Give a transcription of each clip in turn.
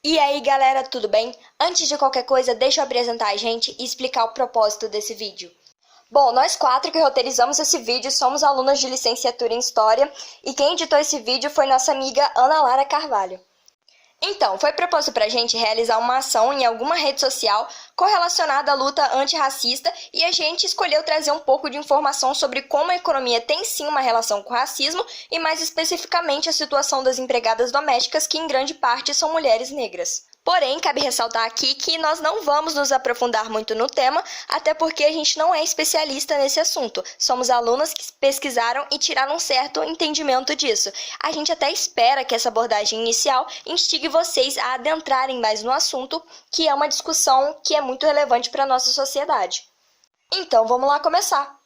E aí galera, tudo bem? Antes de qualquer coisa, deixa eu apresentar a gente e explicar o propósito desse vídeo. Bom, nós quatro que roteirizamos esse vídeo somos alunas de licenciatura em História e quem editou esse vídeo foi nossa amiga Ana Lara Carvalho. Então, foi proposto pra gente realizar uma ação em alguma rede social correlacionada à luta antirracista e a gente escolheu trazer um pouco de informação sobre como a economia tem sim uma relação com o racismo e mais especificamente a situação das empregadas domésticas que em grande parte são mulheres negras. Porém, cabe ressaltar aqui que nós não vamos nos aprofundar muito no tema, até porque a gente não é especialista nesse assunto. Somos alunas que pesquisaram e tiraram um certo entendimento disso. A gente até espera que essa abordagem inicial instigue vocês a adentrarem mais no assunto, que é uma discussão que é muito relevante para a nossa sociedade. Então, vamos lá começar.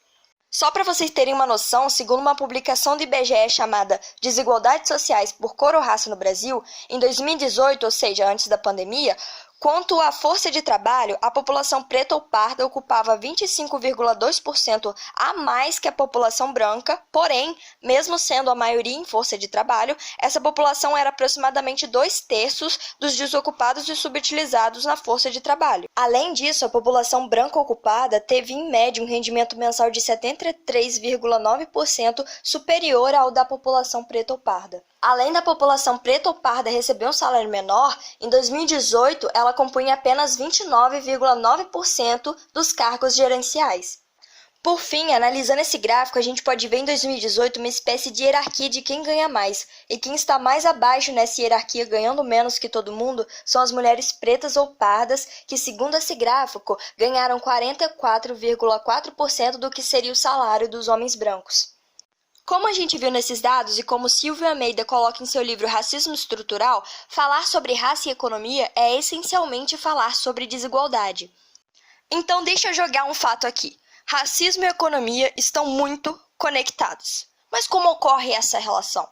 Só para vocês terem uma noção, segundo uma publicação do IBGE chamada Desigualdades Sociais por Cor ou Raça no Brasil, em 2018, ou seja, antes da pandemia, quanto à força de trabalho, a população preta ou parda ocupava 25,2% a mais que a população branca, porém, mesmo sendo a maioria em força de trabalho, essa população era aproximadamente 2/3 dos desocupados e subutilizados na força de trabalho. Além disso, a população branca ocupada teve, em média, um rendimento mensal de 73,9% superior ao da população preta ou parda. Além da população preta ou parda receber um salário menor, em 2018 ela compunha apenas 29,9% dos cargos gerenciais. Por fim, analisando esse gráfico, a gente pode ver em 2018 uma espécie de hierarquia de quem ganha mais, e quem está mais abaixo nessa hierarquia ganhando menos que todo mundo são as mulheres pretas ou pardas, que segundo esse gráfico ganharam 44,4% do que seria o salário dos homens brancos. Como a gente viu nesses dados e como Silvio Almeida coloca em seu livro Racismo Estrutural, falar sobre raça e economia é essencialmente falar sobre desigualdade. Então deixa eu jogar um fato aqui. Racismo e economia estão muito conectados. Mas como ocorre essa relação?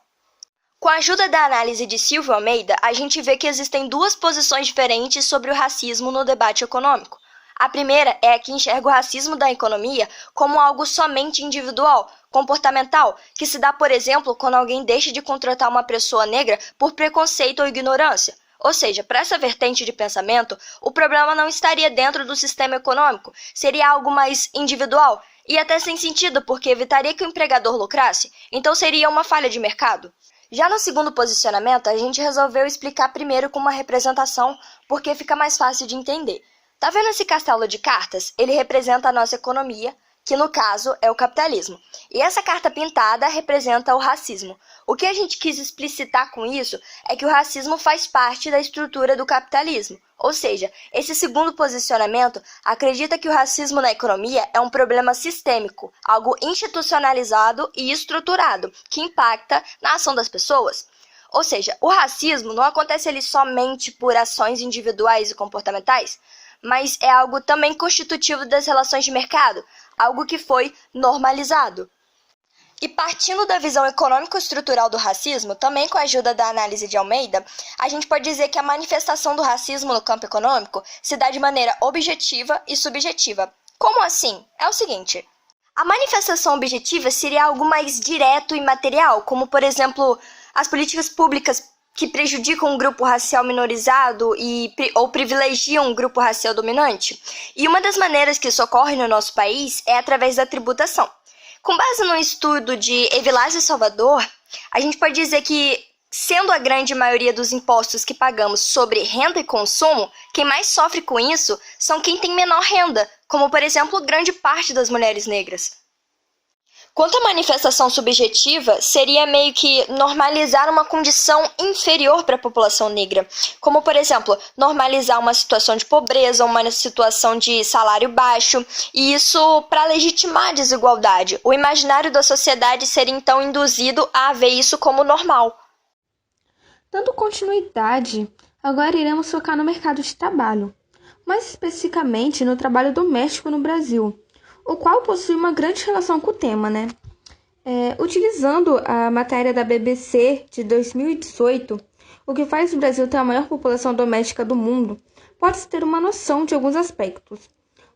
Com a ajuda da análise de Silvio Almeida, a gente vê que existem duas posições diferentes sobre o racismo no debate econômico. A primeira é a que enxerga o racismo da economia como algo somente individual, comportamental, que se dá, por exemplo, quando alguém deixa de contratar uma pessoa negra por preconceito ou ignorância. Ou seja, para essa vertente de pensamento, o problema não estaria dentro do sistema econômico, seria algo mais individual e até sem sentido, porque evitaria que o empregador lucrasse, então seria uma falha de mercado. Já no segundo posicionamento, a gente resolveu explicar primeiro com uma representação, porque fica mais fácil de entender. Tá vendo esse castelo de cartas? Ele representa a nossa economia, que no caso é o capitalismo. E essa carta pintada representa o racismo. O que a gente quis explicitar com isso é que o racismo faz parte da estrutura do capitalismo. Ou seja, esse segundo posicionamento acredita que o racismo na economia é um problema sistêmico, algo institucionalizado e estruturado, que impacta na ação das pessoas. Ou seja, o racismo não acontece ali somente por ações individuais e comportamentais, mas é algo também constitutivo das relações de mercado, algo que foi normalizado. E partindo da visão econômico-estrutural do racismo, também com a ajuda da análise de Almeida, a gente pode dizer que a manifestação do racismo no campo econômico se dá de maneira objetiva e subjetiva. Como assim? É o seguinte: a manifestação objetiva seria algo mais direto e material, como, por exemplo, as políticas públicas que prejudicam um grupo racial minorizado ou privilegiam um grupo racial dominante. E uma das maneiras que isso ocorre no nosso país é através da tributação. Com base no estudo de Evilásio Salvador, a gente pode dizer que, sendo a grande maioria dos impostos que pagamos sobre renda e consumo, quem mais sofre com isso são quem tem menor renda, como, por exemplo, grande parte das mulheres negras. Quanto à manifestação subjetiva, seria meio que normalizar uma condição inferior para a população negra, como, por exemplo, normalizar uma situação de pobreza ou uma situação de salário baixo, e isso para legitimar a desigualdade. O imaginário da sociedade seria então induzido a ver isso como normal. Dando continuidade, agora iremos focar no mercado de trabalho, mais especificamente no trabalho doméstico no Brasil, o qual possui uma grande relação com o tema, né? Utilizando a matéria da BBC de 2018, o que faz o Brasil ter a maior população doméstica do mundo, pode-se ter uma noção de alguns aspectos.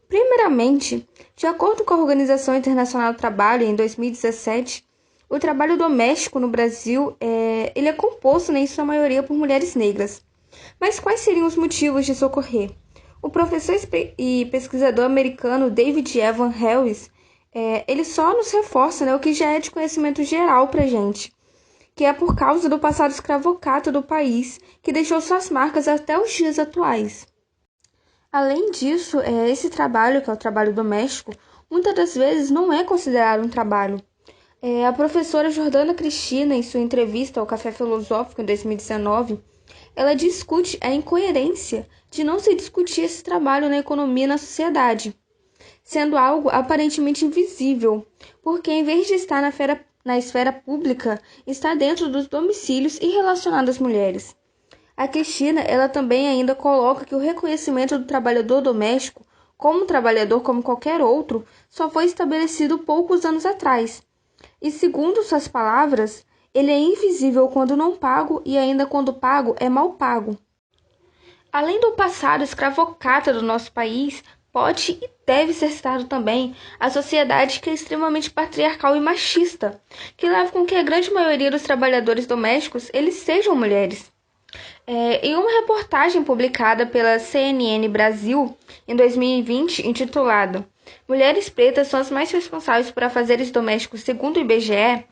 Primeiramente, de acordo com a Organização Internacional do Trabalho, em 2017, o trabalho doméstico no Brasil ele é composto, em sua maioria, por mulheres negras. Mas quais seriam os motivos disso ocorrer? O professor e pesquisador americano David Evan Harris, ele só nos reforça, o que já é de conhecimento geral para a gente, que é por causa do passado escravocrata do país, que deixou suas marcas até os dias atuais. Além disso, esse trabalho, que é o trabalho doméstico, muitas das vezes não é considerado um trabalho. A professora Jordana Cristina, em sua entrevista ao Café Filosófico em 2019, ela discute a incoerência de não se discutir esse trabalho na economia e na sociedade, sendo algo aparentemente invisível, porque em vez de estar na esfera pública, está dentro dos domicílios e relacionado às mulheres. A Cristina, ela também ainda coloca que o reconhecimento do trabalhador doméstico como trabalhador como qualquer outro só foi estabelecido poucos anos atrás. E segundo suas palavras, ele é invisível quando não pago e ainda quando pago é mal pago. Além do passado escravocrata do nosso país, pode e deve ser citado também a sociedade que é extremamente patriarcal e machista, que leva com que a grande maioria dos trabalhadores domésticos eles sejam mulheres. Em uma reportagem publicada pela CNN Brasil em 2020, intitulada Mulheres Pretas são as mais responsáveis por afazeres domésticos segundo o IBGE,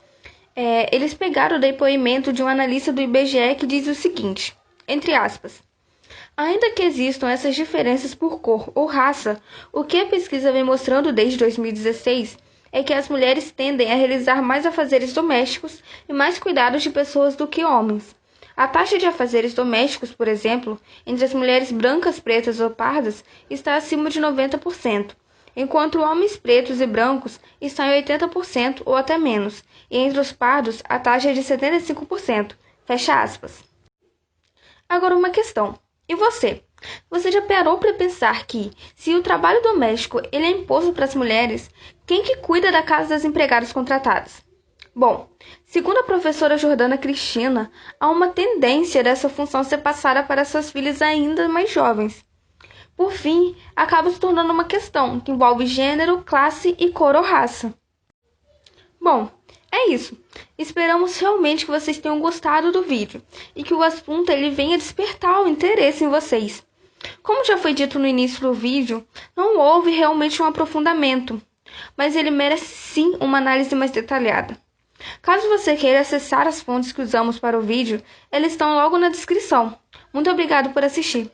eles pegaram o depoimento de um analista do IBGE que diz o seguinte, entre aspas, ainda que existam essas diferenças por cor ou raça, o que a pesquisa vem mostrando desde 2016 é que as mulheres tendem a realizar mais afazeres domésticos e mais cuidados de pessoas do que homens. A taxa de afazeres domésticos, por exemplo, entre as mulheres brancas, pretas ou pardas, está acima de 90%, enquanto homens pretos e brancos estão em 80% ou até menos, e entre os pardos a taxa é de 75%. Fecha aspas. Agora uma questão. E você? Você já parou para pensar que, se o trabalho doméstico ele é imposto para as mulheres, quem que cuida da casa das empregadas contratadas? Bom, segundo a professora Jordana Cristina, há uma tendência dessa função ser passada para suas filhas ainda mais jovens. Por fim, acaba se tornando uma questão que envolve gênero, classe e cor ou raça. Bom, é isso. Esperamos realmente que vocês tenham gostado do vídeo e que o assunto ele venha despertar o interesse em vocês. Como já foi dito no início do vídeo, não houve realmente um aprofundamento, mas ele merece sim uma análise mais detalhada. Caso você queira acessar as fontes que usamos para o vídeo, elas estão logo na descrição. Muito obrigado por assistir.